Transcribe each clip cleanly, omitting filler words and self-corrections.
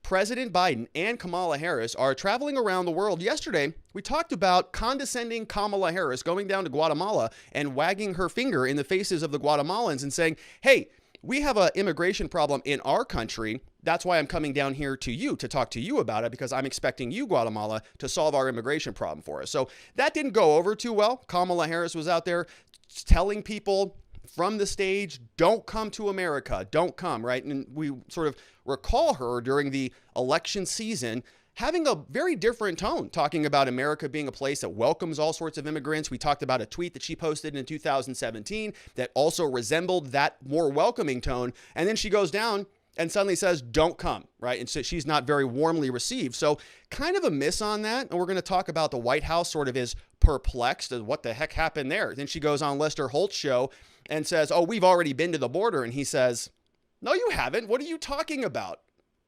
President Biden and Kamala Harris are traveling around the world. Yesterday, we talked about condescending Kamala Harris going down to Guatemala and wagging her finger in the faces of the Guatemalans and saying, hey, we have an immigration problem in our country. That's why I'm coming down here to you to talk to you about it, because I'm expecting you, Guatemala, to solve our immigration problem for us. So that didn't go over too well. Kamala Harris was out there telling people from the stage, don't come to America, don't come, right? And we sort of recall her during the election season having a very different tone, talking about America being a place that welcomes all sorts of immigrants. We talked about a tweet that she posted in 2017 that also resembled that more welcoming tone. And then she goes down and suddenly says, don't come, right? And so she's not very warmly received. So kind of a miss on that. And we're going to talk about the White House sort of is perplexed as what the heck happened there. Then she goes on Lester Holt's show and says, oh, we've already been to the border. And he says, no, you haven't. What are you talking about?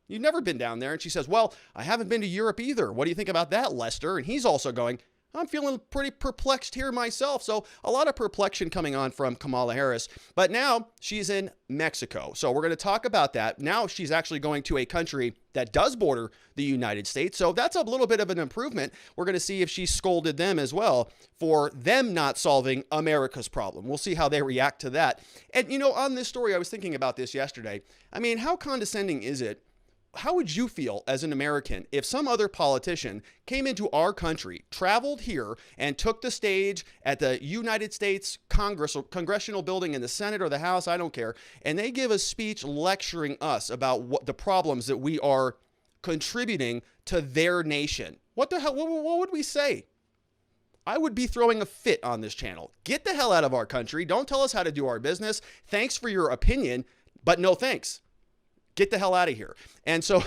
You've never been down there. And she says, well, I haven't been to Europe either. What do you think about that, Lester? And he's also going, I'm feeling pretty perplexed here myself. So a lot of perplexion coming on from Kamala Harris. But now she's in Mexico. So we're going to talk about that. Now she's actually going to a country that does border the United States. So that's a little bit of an improvement. We're going to see if she scolded them as well for them not solving America's problem. We'll see how they react to that. And, you know, on this story, I was thinking about this yesterday. I mean, how condescending is it? How would you feel as an American if some other politician came into our country, traveled here, and took the stage at the United States Congress or congressional building in the Senate or the House, I don't care, and they give a speech lecturing us about what the problems that we are contributing to their nation? What the hell? What would we say? I would be throwing a fit on this channel. Get the hell out of our country. Don't tell us how to do our business. Thanks for your opinion, but no thanks. Get the hell out of here. And so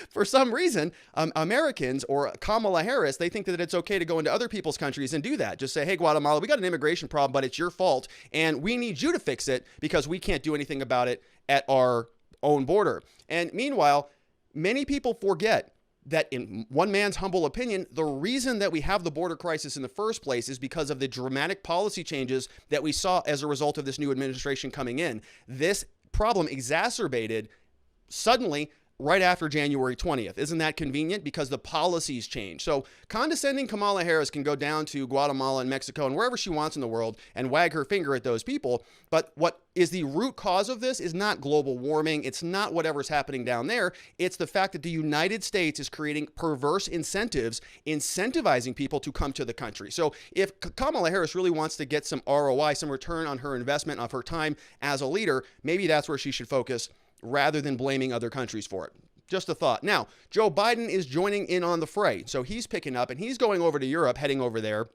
for some reason, Americans or Kamala Harris, they think that it's okay to go into other people's countries and do that. Just say, hey, Guatemala, we got an immigration problem, but it's your fault. And we need you to fix it because we can't do anything about it at our own border. And meanwhile, many people forget that in one man's humble opinion, the reason that we have the border crisis in the first place is because of the dramatic policy changes that we saw as a result of this new administration coming in. This problem exacerbated suddenly right after January 20th. Isn't that convenient? Because the policies change. So condescending Kamala Harris can go down to Guatemala and Mexico and wherever she wants in the world and wag her finger at those people. But what is the root cause of this is not global warming. It's not whatever's happening down there. It's the fact that the United States is creating perverse incentives, incentivizing people to come to the country. So if Kamala Harris really wants to get some ROI, some return on her investment of her time as a leader, maybe that's where she should focus rather than blaming other countries for it. Just a thought. Now, Joe Biden is joining in on the fray. So he's picking up and he's going over to Europe, heading over there.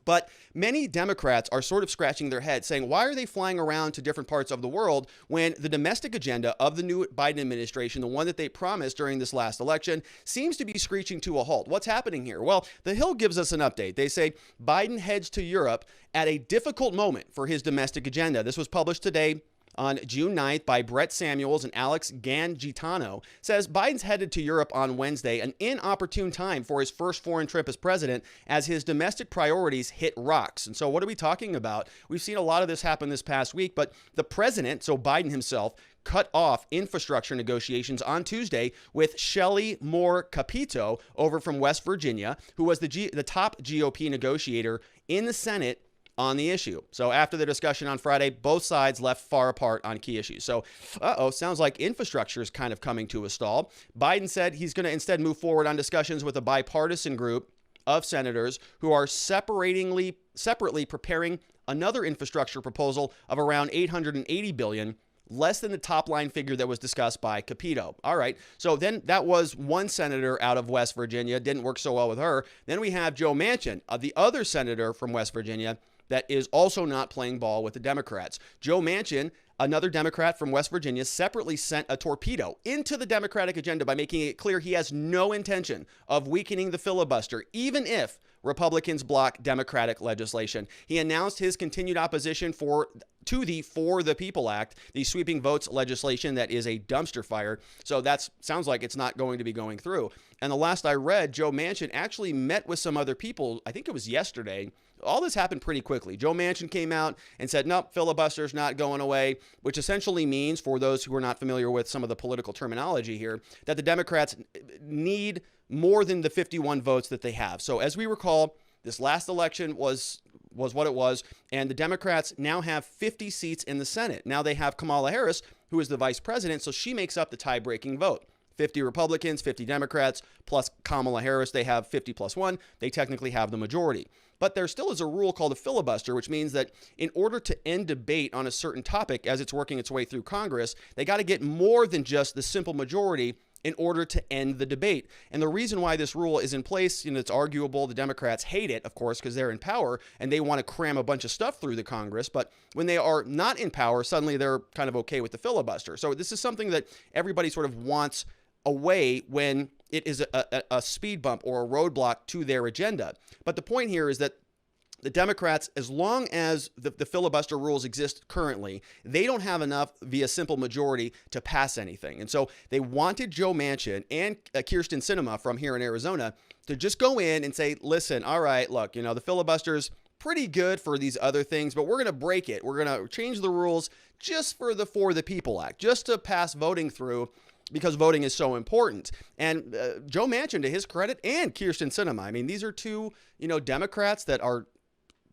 But many Democrats are sort of scratching their heads saying, why are they flying around to different parts of the world when the domestic agenda of the new Biden administration, the one that they promised during this last election, seems to be screeching to a halt? What's happening here? Well, The Hill gives us an update. They say Biden heads to Europe at a difficult moment for his domestic agenda. This was published today on June 9th by Brett Samuels and Alex Gangitano, says Biden's headed to Europe on Wednesday, an inopportune time for his first foreign trip as president as his domestic priorities hit rocks. And so what are we talking about? We've seen a lot of this happen this past week, but the president, so Biden himself, cut off infrastructure negotiations on Tuesday with Shelley Moore Capito over from West Virginia, who was the top GOP negotiator in the Senate on the issue. So after the discussion on Friday, both sides left far apart on key issues. So, sounds like infrastructure is kind of coming to a stall. Biden said he's going to instead move forward on discussions with a bipartisan group of senators who are separately preparing another infrastructure proposal of around $880 billion, less than the top line figure that was discussed by Capito. All right. So then that was one senator out of West Virginia. Didn't work so well with her. Then we have Joe Manchin, the other senator from West Virginia, that is also not playing ball with the Democrats. Joe Manchin, another Democrat from West Virginia, separately sent a torpedo into the Democratic agenda by making it clear he has no intention of weakening the filibuster, even if Republicans block Democratic legislation. He announced his continued opposition to the For the People Act, the sweeping votes legislation that is a dumpster fire. So that sounds like it's not going to be going through. And the last I read, Joe Manchin actually met with some other people, I think it was yesterday, all this happened pretty quickly. Joe Manchin came out and said, nope, filibuster's not going away, which essentially means, for those who are not familiar with some of the political terminology here, that the Democrats need more than the 51 votes that they have. So as we recall, this last election was what it was, and the Democrats now have 50 seats in the Senate. Now they have Kamala Harris, who is the vice president, so she makes up the tie-breaking vote. 50 Republicans, 50 Democrats, plus Kamala Harris, they have 50 plus 1. They technically have the majority. But there still is a rule called a filibuster, which means that in order to end debate on a certain topic as it's working its way through Congress, they got to get more than just the simple majority in order to end the debate. And the reason why this rule is in place, it's arguable. The Democrats hate it, of course, because they're in power and they want to cram a bunch of stuff through the Congress. But when they are not in power, suddenly they're kind of okay with the filibuster. So this is something that everybody sort of wants away when it is a speed bump or a roadblock to their agenda. But the point here is that the Democrats, as long as the filibuster rules exist currently, they don't have enough via simple majority to pass anything. And so they wanted Joe Manchin and Kyrsten Sinema from here in Arizona to just go in and say, listen, all right, look, the filibuster's pretty good for these other things, but we're going to break it. We're going to change the rules just for the People Act, just to pass voting through, because voting is so important. And Joe Manchin, to his credit, and Kyrsten Sinema, I mean, these are two, Democrats that are,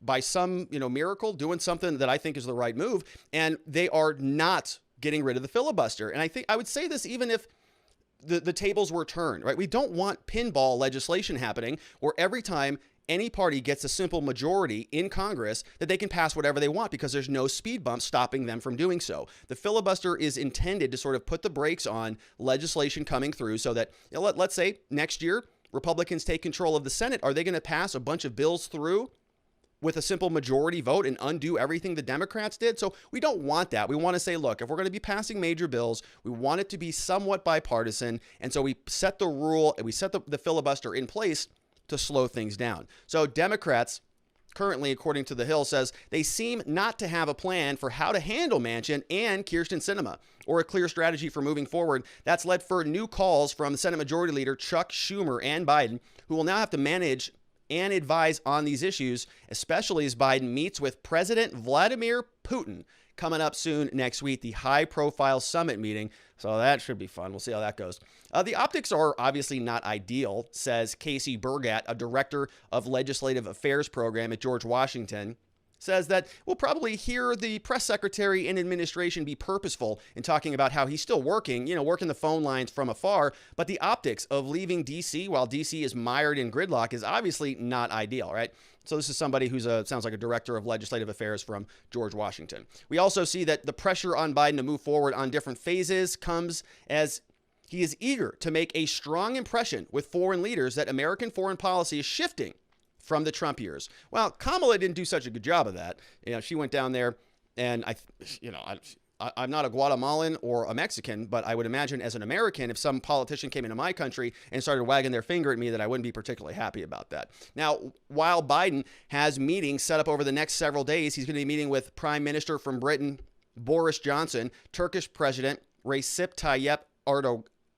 by some, miracle, doing something that I think is the right move, and they are not getting rid of the filibuster. And I would say this even if the tables were turned, right? We don't want pinball legislation happening where every time any party gets a simple majority in Congress that they can pass whatever they want because there's no speed bump stopping them from doing so. The filibuster is intended to sort of put the brakes on legislation coming through so that, let's say next year, Republicans take control of the Senate. Are they going to pass a bunch of bills through with a simple majority vote and undo everything the Democrats did? So we don't want that. We want to say, look, if we're going to be passing major bills, we want it to be somewhat bipartisan. And so we set the rule and we set the filibuster in place to slow things down. So Democrats currently, according to The Hill, says they seem not to have a plan for how to handle Manchin and Kyrsten Sinema, or a clear strategy for moving forward. That's led for new calls from the Senate Majority Leader Chuck Schumer and Biden, who will now have to manage and advise on these issues, especially as Biden meets with President Vladimir Putin coming up soon next week, the high-profile summit meeting. So that should be fun. We'll see how that goes. The optics are obviously not ideal, says Casey Burgat, a director of legislative affairs program at George Washington. Says that we'll probably hear the press secretary and administration be purposeful in talking about how he's still working, working the phone lines from afar. But the optics of leaving D.C. while D.C. is mired in gridlock is obviously not ideal, right? So this is somebody who's sounds like a director of legislative affairs from George Washington. We also see that the pressure on Biden to move forward on different phases comes as he is eager to make a strong impression with foreign leaders that American foreign policy is shifting from the Trump years. Well, Kamala didn't do such a good job of that. She went down there, and I'm not a Guatemalan or a Mexican, but I would imagine as an American, if some politician came into my country and started wagging their finger at me, that I wouldn't be particularly happy about that. Now, while Biden has meetings set up over the next several days, he's going to be meeting with Prime Minister from Britain, Boris Johnson, Turkish President Recep Tayyip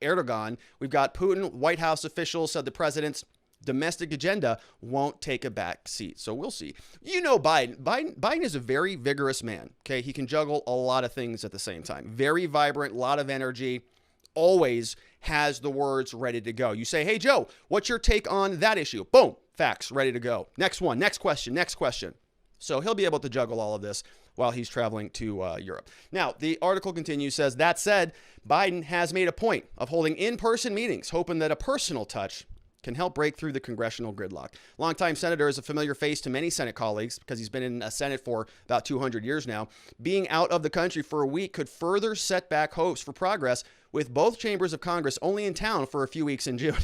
Erdogan. We've got Putin. White House officials said the president's domestic agenda won't take a back seat. So we'll see. Biden is a very vigorous man. Okay. He can juggle a lot of things at the same time. Very vibrant, a lot of energy, always has the words ready to go. You say, hey, Joe, what's your take on that issue? Boom, facts, ready to go. Next one, next question. So he'll be able to juggle all of this while he's traveling to Europe. Now, the article continues, says, that said, Biden has made a point of holding in-person meetings, hoping that a personal touch can help break through the congressional gridlock. Longtime senator is a familiar face to many Senate colleagues because he's been in a Senate for about 200 years now. Being out of the country for a week could further set back hopes for progress, with both chambers of Congress only in town for a few weeks in June.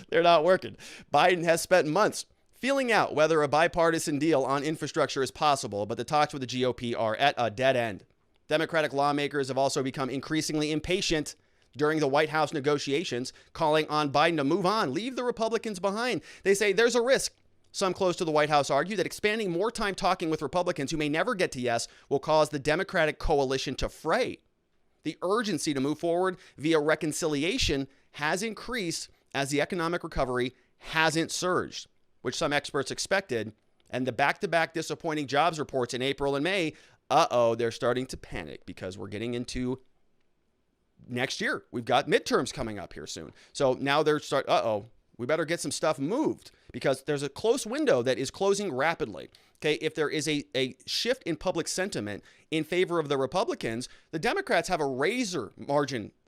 They're not working. Biden has spent months feeling out whether a bipartisan deal on infrastructure is possible, but the talks with the GOP are at a dead end. Democratic lawmakers have also become increasingly impatient during the White House negotiations, calling on Biden to move on, leave the Republicans behind. They say there's a risk. Some close to the White House argue that expanding more time talking with Republicans who may never get to yes will cause the Democratic coalition to fray. The urgency to move forward via reconciliation has increased as the economic recovery hasn't surged. which some experts expected, and the back-to-back disappointing jobs reports in April and May, they're starting to panic because we're getting into next year. We've got midterms coming up here soon. So now they're we better get some stuff moved because there's a close window that is closing rapidly. Okay, if there is a shift in public sentiment in favor of the Republicans, the Democrats have a razor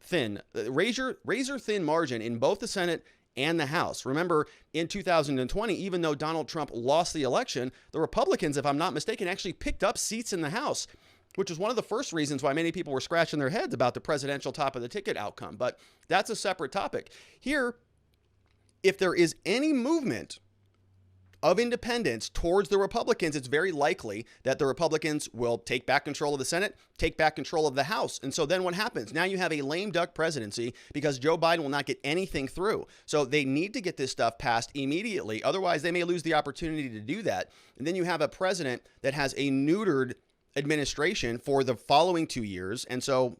thin margin in both the Senate and the House. Remember, in 2020, even though Donald Trump lost the election, the Republicans, if I'm not mistaken, actually picked up seats in the House, which is one of the first reasons why many people were scratching their heads about the presidential top of the ticket outcome. But that's a separate topic. Here, if there is any movement of independence towards the Republicans, it's very likely that the Republicans will take back control of the Senate, take back control of the House. And so then what happens? Now you have a lame duck presidency because Joe Biden will not get anything through. So they need to get this stuff passed immediately. Otherwise, they may lose the opportunity to do that. And then you have a president that has a neutered administration for the following 2 years. And so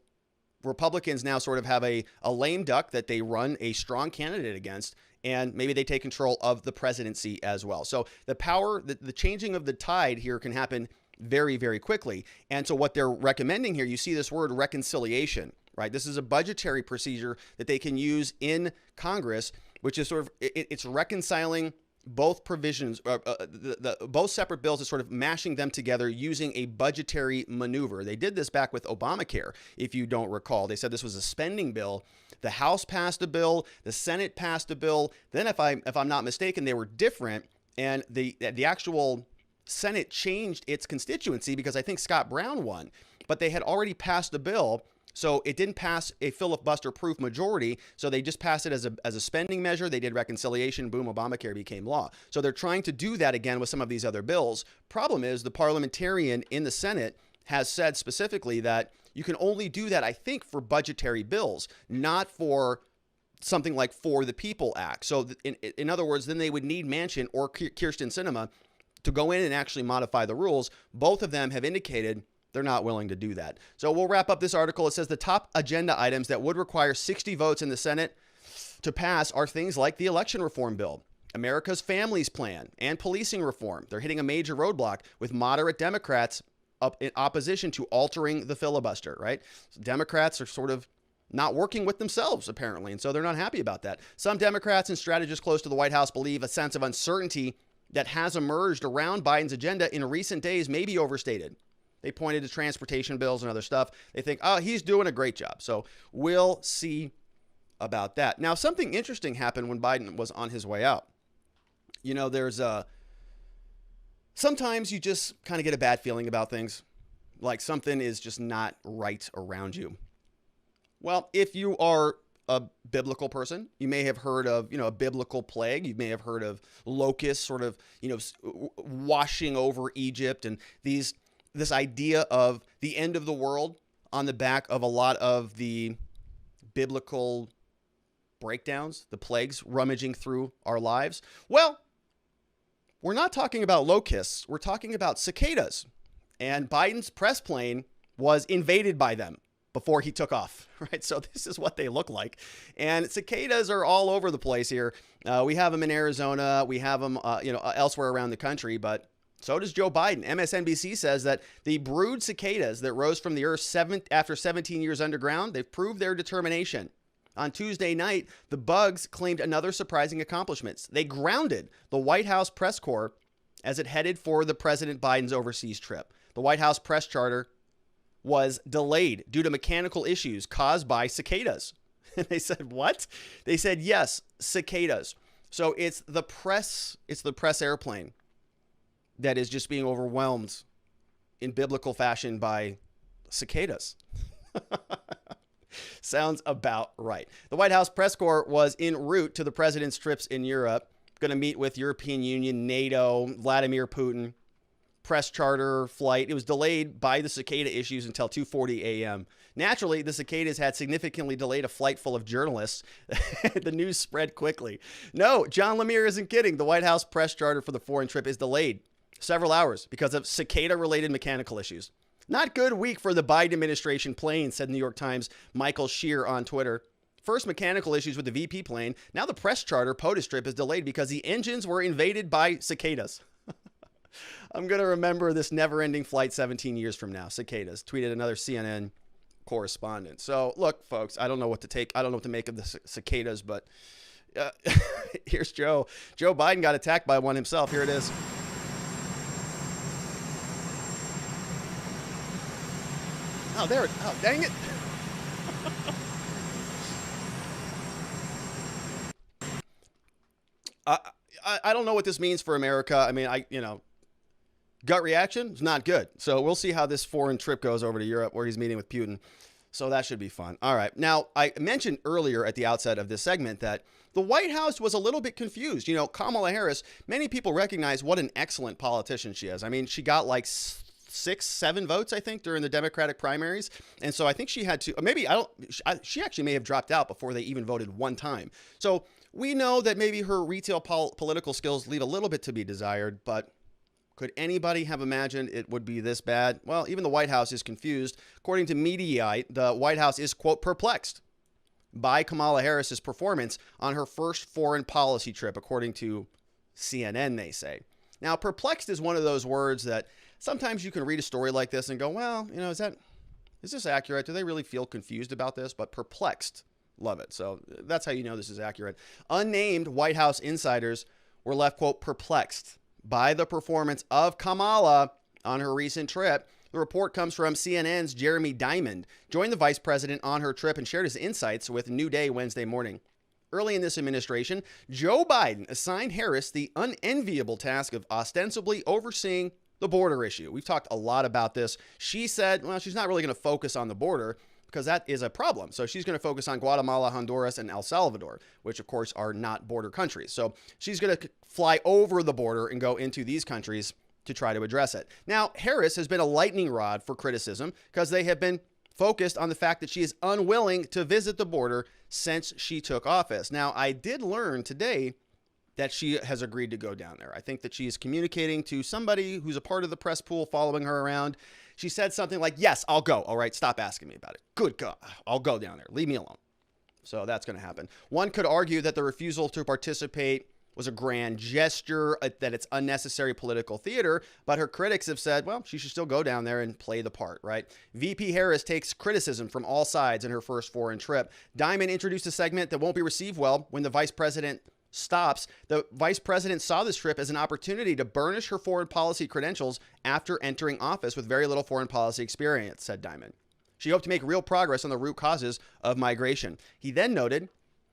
Republicans now sort of have a lame duck that they run a strong candidate against, and maybe they take control of the presidency as well. So the changing of the tide here can happen very, very quickly. And so what they're recommending here, you see this word reconciliation, right? This is a budgetary procedure that they can use in Congress, which is sort of, it's reconciling both provisions, both separate bills, is sort of mashing them together using a budgetary maneuver. They did this back with Obamacare, if you don't recall. They said this was a spending bill. The House passed a bill, the Senate passed a bill. Then, if I'm not mistaken, they were different, and the actual Senate changed its constituency because I think Scott Brown won, but they had already passed the bill. So it didn't pass a filibuster-proof majority, so they just passed it as a spending measure. They did reconciliation. Boom, Obamacare became law. So they're trying to do that again with some of these other bills. Problem is, the parliamentarian in the Senate has said specifically that you can only do that, I think, for budgetary bills, not for something like For the People Act. So in other words, then they would need Manchin or Kirsten Sinema to go in and actually modify the rules. Both of them have indicated they're not willing to do that. So we'll wrap up this article. It says the top agenda items that would require 60 votes in the Senate to pass are things like the election reform bill, America's Families Plan, and policing reform. They're hitting a major roadblock with moderate Democrats in opposition to altering the filibuster, right? So Democrats are sort of not working with themselves, apparently, and so they're not happy about that. Some Democrats and strategists close to the White House believe a sense of uncertainty that has emerged around Biden's agenda in recent days may be overstated. They pointed to transportation bills and other stuff. They think, he's doing a great job. So we'll see about that. Now, something interesting happened when Biden was on his way out. You know, sometimes you just kind of get a bad feeling about things, like something is just not right around you. Well, if you are a biblical person, you may have heard of, a biblical plague. You may have heard of locusts sort of, washing over Egypt, and this idea of the end of the world on the back of a lot of the biblical breakdowns, the plagues rummaging through our lives. Well, we're not talking about locusts. We're talking about cicadas. And Biden's press plane was invaded by them before he took off, right? So this is what they look like. And cicadas are all over the place here. We have them in Arizona. We have them, elsewhere around the country, but so does Joe Biden. MSNBC says that the brood cicadas that rose from the earth after 17 years underground, they've proved their determination. On Tuesday night, the bugs claimed another surprising accomplishment. They grounded the White House press corps as it headed for the President Biden's overseas trip. The White House press charter was delayed due to mechanical issues caused by cicadas. And they said, what? They said, yes, cicadas. So it's the press airplane that is just being overwhelmed in biblical fashion by cicadas. Sounds about right. The White House press corps was en route to the president's trips in Europe, going to meet with European Union, NATO, Vladimir Putin. Press charter flight. It was delayed by the cicada issues until 2:40 a.m. Naturally, the cicadas had significantly delayed a flight full of journalists. The news spread quickly. No, John Lemire isn't kidding. The White House press charter for the foreign trip is delayed several hours because of cicada-related mechanical issues. Not good week for the Biden administration plane, said New York Times' Michael Shear on Twitter. First, mechanical issues with the VP plane. Now the press charter POTUS trip is delayed because the engines were invaded by cicadas. I'm going to remember this never-ending flight 17 years from now. Cicadas, tweeted another CNN correspondent. So, look, folks, I don't know what to make of the cicadas, but here's Joe. Joe Biden got attacked by one himself. Here it is. Oh, there. Oh, dang it. I don't know what this means for America. I mean, gut reaction is not good. So we'll see how this foreign trip goes over to Europe where he's meeting with Putin. So that should be fun. All right. Now, I mentioned earlier at the outset of this segment that the White House was a little bit confused. Kamala Harris, many people recognize what an excellent politician she is. I mean, she got like 6-7 votes, I think, during the Democratic primaries. And so I think she had to, she actually may have dropped out before they even voted one time. So we know that maybe her retail political skills leave a little bit to be desired, but could anybody have imagined it would be this bad? Well, even the White House is confused. According to Mediaite, the White House is, quote, perplexed by Kamala Harris's performance on her first foreign policy trip, according to CNN, they say. Now, perplexed is one of those words that sometimes you can read a story like this and go, well, is this accurate? Do they really feel confused about this? But perplexed, love it. So that's how you know this is accurate. Unnamed White House insiders were left, quote, perplexed by the performance of Kamala on her recent trip. The report comes from CNN's Jeremy Diamond, joined the vice president on her trip and shared his insights with New Day Wednesday morning. Early in this administration, Joe Biden assigned Harris the unenviable task of ostensibly overseeing the border issue. We've talked a lot about this. She said, well, she's not really going to focus on the border because that is a problem. So she's going to focus on Guatemala, Honduras, and El Salvador, which of course are not border countries. So she's going to fly over the border and go into these countries to try to address it. Now, Harris has been a lightning rod for criticism because they have been focused on the fact that she is unwilling to visit the border since she took office. Now, I did learn today that she has agreed to go down there. I think that she is communicating to somebody who's a part of the press pool following her around. She said something like, yes, I'll go. All right, stop asking me about it. Good God, I'll go down there. Leave me alone. So that's going to happen. One could argue that the refusal to participate was a grand gesture, that it's unnecessary political theater, but her critics have said, well, she should still go down there and play the part, right? VP Harris takes criticism from all sides in her first foreign trip. Diamond introduced a segment that won't be received well when the vice president stops. The vice president saw this trip as an opportunity to burnish her foreign policy credentials after entering office with very little foreign policy experience, said Diamond. She hoped to make real progress on the root causes of migration. He then noted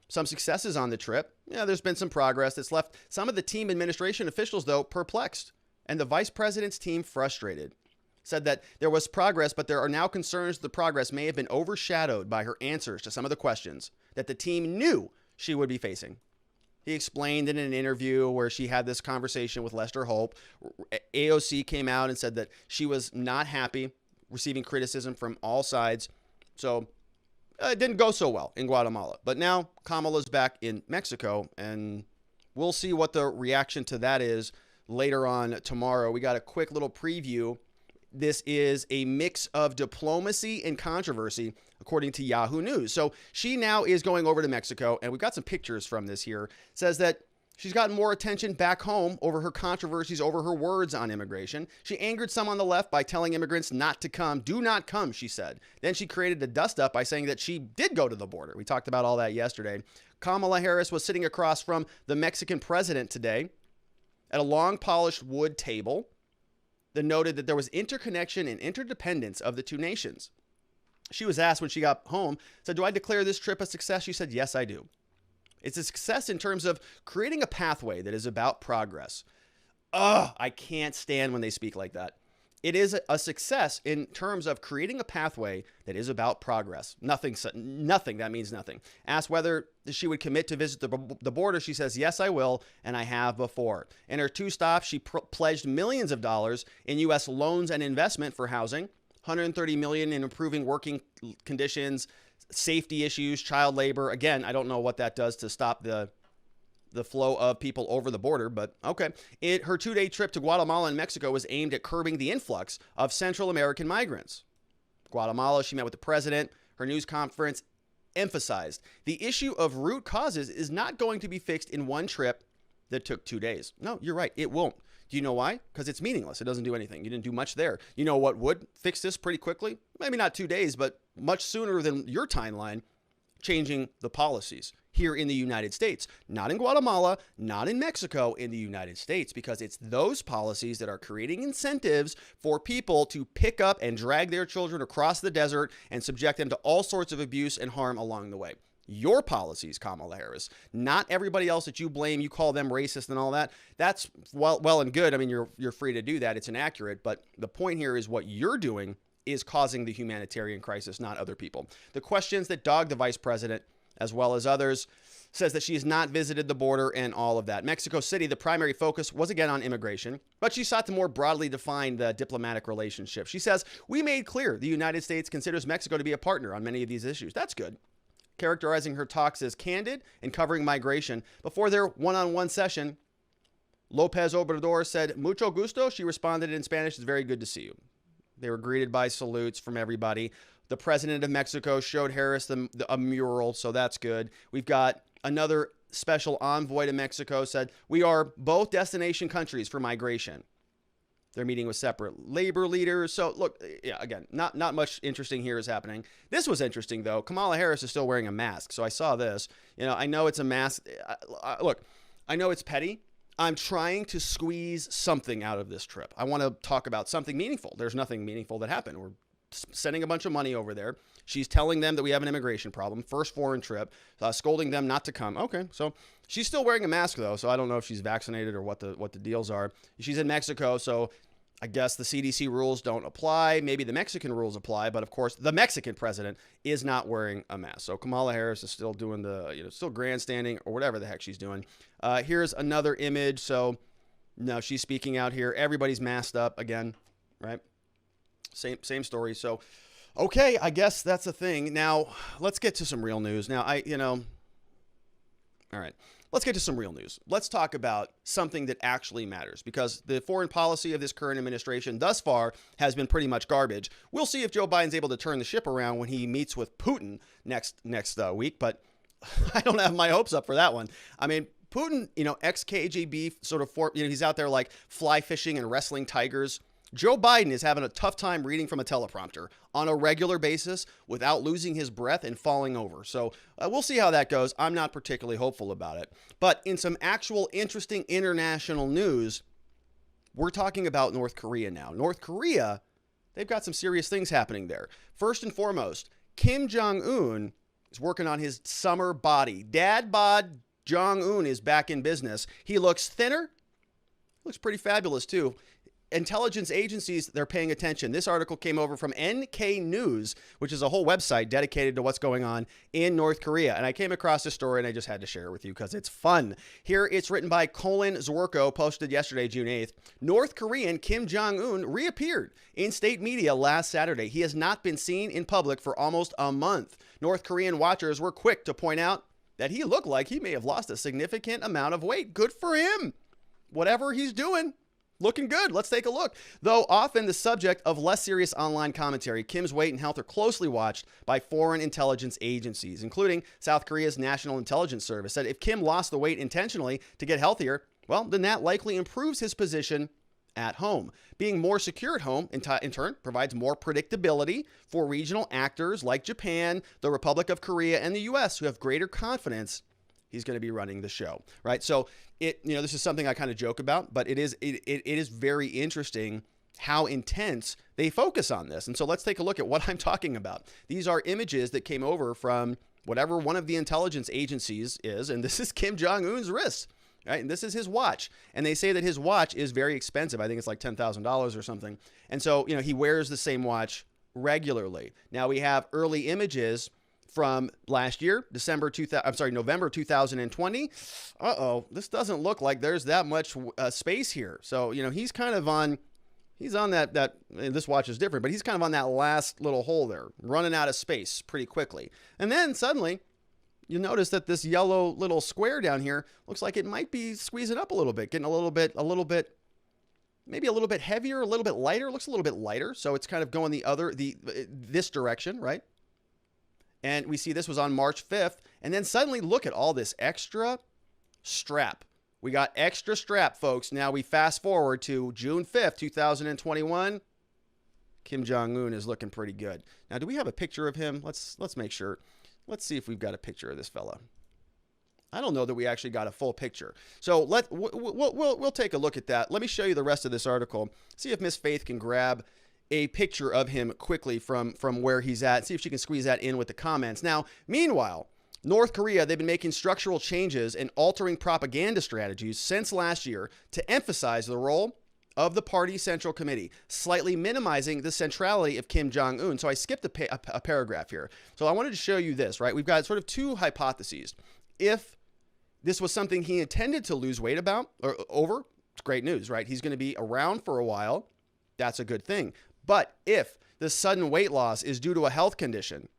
some successes on the trip. Yeah, there's been some progress that's left some of the team administration officials, though, perplexed, and the vice president's team frustrated. Said that there was progress, but there are now concerns the progress may have been overshadowed by her answers to some of the questions that the team knew she would be facing. He explained in an interview where she had this conversation with Lester Holt. AOC came out and said that she was not happy receiving criticism from all sides. So it didn't go so well in Guatemala. But now Kamala's back in Mexico, and we'll see what the reaction to that is later on tomorrow. We got a quick little preview. This is a mix of diplomacy and controversy, according to Yahoo News. So she now is going over to Mexico, and we've got some pictures from this here. It says that she's gotten more attention back home over her controversies over her words on immigration. She angered some on the left by telling immigrants not to come. Do not come, she said. Then she created a dust-up by saying that she did go to the border. We talked about all that yesterday. Kamala Harris was sitting across from the Mexican president today at a long polished wood table that noted that there was interconnection and interdependence of the two nations. She was asked when she got home, said, do I declare this trip a success? She said, yes, I do. It's a success in terms of creating a pathway that is about progress. I can't stand when they speak like that. It is a success in terms of creating a pathway that is about progress. Nothing, that means nothing. Asked whether she would commit to visit the border, she says, yes, I will, and I have before. In her two stops, she pledged millions of dollars in U.S. loans and investment for housing, $130 million in improving working conditions, safety issues, child labor. Again, I don't know what that does to stop the flow of people over the border, but okay. Her 2-day trip to Guatemala and Mexico was aimed at curbing the influx of Central American migrants. Guatemala, she met with the president. Her news conference emphasized, the issue of root causes is not going to be fixed in one trip that took 2 days. No, you're right. It won't. Do you know why? Because it's meaningless. It doesn't do anything. You didn't do much there. You know what would fix this pretty quickly? Maybe not 2 days, but much sooner than your timeline, changing the policies here in the United States. Not in Guatemala, not in Mexico, in the United States, because it's those policies that are creating incentives for people to pick up and drag their children across the desert and subject them to all sorts of abuse and harm along the way. Your policies, Kamala Harris, not everybody else that you blame, you call them racist and all that. That's well and good. I mean, you're free to do that. It's inaccurate. But the point here is what you're doing is causing the humanitarian crisis, not other people. The questions that dog the vice president, as well as others, says that she has not visited the border and all of that. Mexico City, the primary focus was again on immigration, but she sought to more broadly define the diplomatic relationship. She says, we made clear the United States considers Mexico to be a partner on many of these issues. That's good. Characterizing her talks as candid and covering migration. Before their one-on-one session, Lopez Obrador said, mucho gusto. She responded in Spanish, it's very good to see you. They were greeted by salutes from everybody. The president of Mexico showed Harris a mural, so that's good. We've got another special envoy to Mexico said, we are both destination countries for migration. They're meeting with separate labor leaders. So look, yeah, again, not much interesting here is happening. This was interesting, though. Kamala Harris is still wearing a mask. So I saw this. I know it's a mask. Look, I know it's petty. I'm trying to squeeze something out of this trip. I want to talk about something meaningful. There's nothing meaningful that happened. We're sending a bunch of money over there. She's telling them that we have an immigration problem. First foreign trip, scolding them not to come. Okay, so she's still wearing a mask, though. So I don't know if she's vaccinated or what the deals are. She's in Mexico, so I guess the CDC rules don't apply. Maybe the Mexican rules apply, but of course, the Mexican president is not wearing a mask. So Kamala Harris is still doing still grandstanding or whatever the heck she's doing. Here's another image. So no, she's speaking out here. Everybody's masked up again, right? Same story. So, okay, I guess that's a thing. Now, let's get to some real news. Now, all right. Let's get to some real news. Let's talk about something that actually matters, because the foreign policy of this current administration thus far has been pretty much garbage. We'll see if Joe Biden's able to turn the ship around when he meets with Putin next week, but I don't have my hopes up for that one. I mean, Putin, ex-KGB sort of, he's out there like fly fishing and wrestling tigers. Joe Biden is having a tough time reading from a teleprompter on a regular basis without losing his breath and falling over. So we'll see how that goes. I'm not particularly hopeful about it. But in some actual interesting international news, we're talking about North Korea now. North Korea, they've got some serious things happening there. First and foremost, Kim Jong Un is working on his summer body. Dad bod Jong Un is back in business. He looks thinner. Looks pretty fabulous, too. Intelligence agencies, they're paying attention. This article came over from NK News, which is a whole website dedicated to what's going on in North Korea. And I came across this story and I just had to share it with you because it's fun. Here it's written by Colin Zwerko, posted yesterday, June 8th. North Korean Kim Jong Un reappeared in state media last Saturday. He has not been seen in public for almost a month. North Korean watchers were quick to point out that he looked like he may have lost a significant amount of weight. Good for him. Whatever he's doing. Looking good. Let's take a look. Though often the subject of less serious online commentary, Kim's weight and health are closely watched by foreign intelligence agencies, including South Korea's National Intelligence Service. Said if Kim lost the weight intentionally to get healthier, well, then that likely improves his position at home. Being more secure at home, in turn, provides more predictability for regional actors like Japan, the Republic of Korea, and the U.S., who have greater confidence he's going to be running the show, right? So this is something I kind of joke about, but it is very interesting how intense they focus on this. And so let's take a look at what I'm talking about. These are images that came over from whatever one of the intelligence agencies is, and this is Kim Jong Un's wrist, right? And this is his watch. And they say that his watch is very expensive. I think it's like $10,000 or something. And so, he wears the same watch regularly. Now we have early images from last year, November 2020. This doesn't look like there's that much space here. So, he's kind of on that, this watch is different, but he's kind of on that last little hole there, running out of space pretty quickly. And then suddenly you notice that this yellow little square down here looks like it might be squeezing up a little bit, getting a little bit, maybe a little bit heavier, a little bit lighter. Looks a little bit lighter. So it's kind of going this direction, right? And we see this was on March 5th. And then suddenly look at all this extra strap. We got extra strap, folks. Now we fast forward to June 5th, 2021. Kim Jong Un is looking pretty good. Now, do we have a picture of him? Let's make sure. Let's see if we've got a picture of this fella. I don't know that we actually got a full picture. So we'll take a look at that. Let me show you the rest of this article. See if Miss Faith can grab a picture of him quickly from where he's at. See if she can squeeze that in with the comments. Now, meanwhile, North Korea, they've been making structural changes and altering propaganda strategies since last year to emphasize the role of the party central committee, slightly minimizing the centrality of Kim Jong Un. So I skipped a paragraph here. So I wanted to show you this, right? We've got sort of two hypotheses. If this was something he intended to lose weight about or over, it's great news, right? He's going to be around for a while. That's a good thing. But if the sudden weight loss is due to a health condition,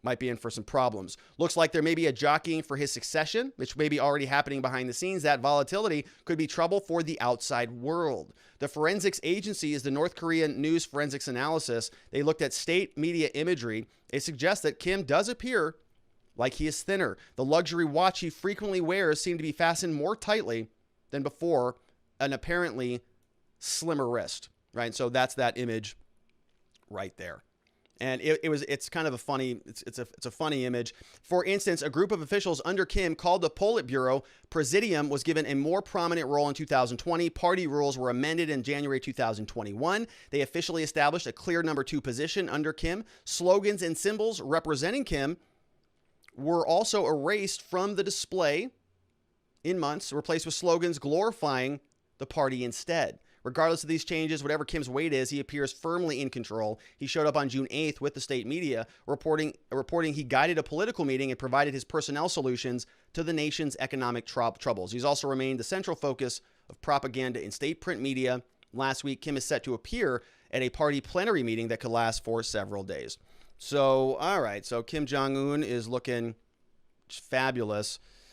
might be in for some problems. Looks like there may be a jockeying for his succession, which may be already happening behind the scenes. That volatility could be trouble for the outside world. The forensics agency is the North Korean News Forensics Analysis. They looked at state media imagery. It suggests that Kim does appear like he is thinner. The luxury watch he frequently wears seemed to be fastened more tightly than before, an apparently slimmer wrist, right? So that's that image right there. And it's kind of a funny, it's a funny image. For instance, a group of officials under Kim called the Politburo Presidium was given a more prominent role in 2020. Party rules were amended in January 2021. They officially established a clear number 2 position under Kim. Slogans and symbols representing Kim were also erased from the display in months, replaced with slogans glorifying the party instead. Regardless of these changes, whatever Kim's weight is, he appears firmly in control. He showed up on June 8th with the state media, reporting he guided a political meeting and provided his personnel solutions to the nation's economic troubles. He's also remained the central focus of propaganda in state print media. Last week, Kim is set to appear at a party plenary meeting that could last for several days. So, all right. So Kim Jong Un is looking fabulous.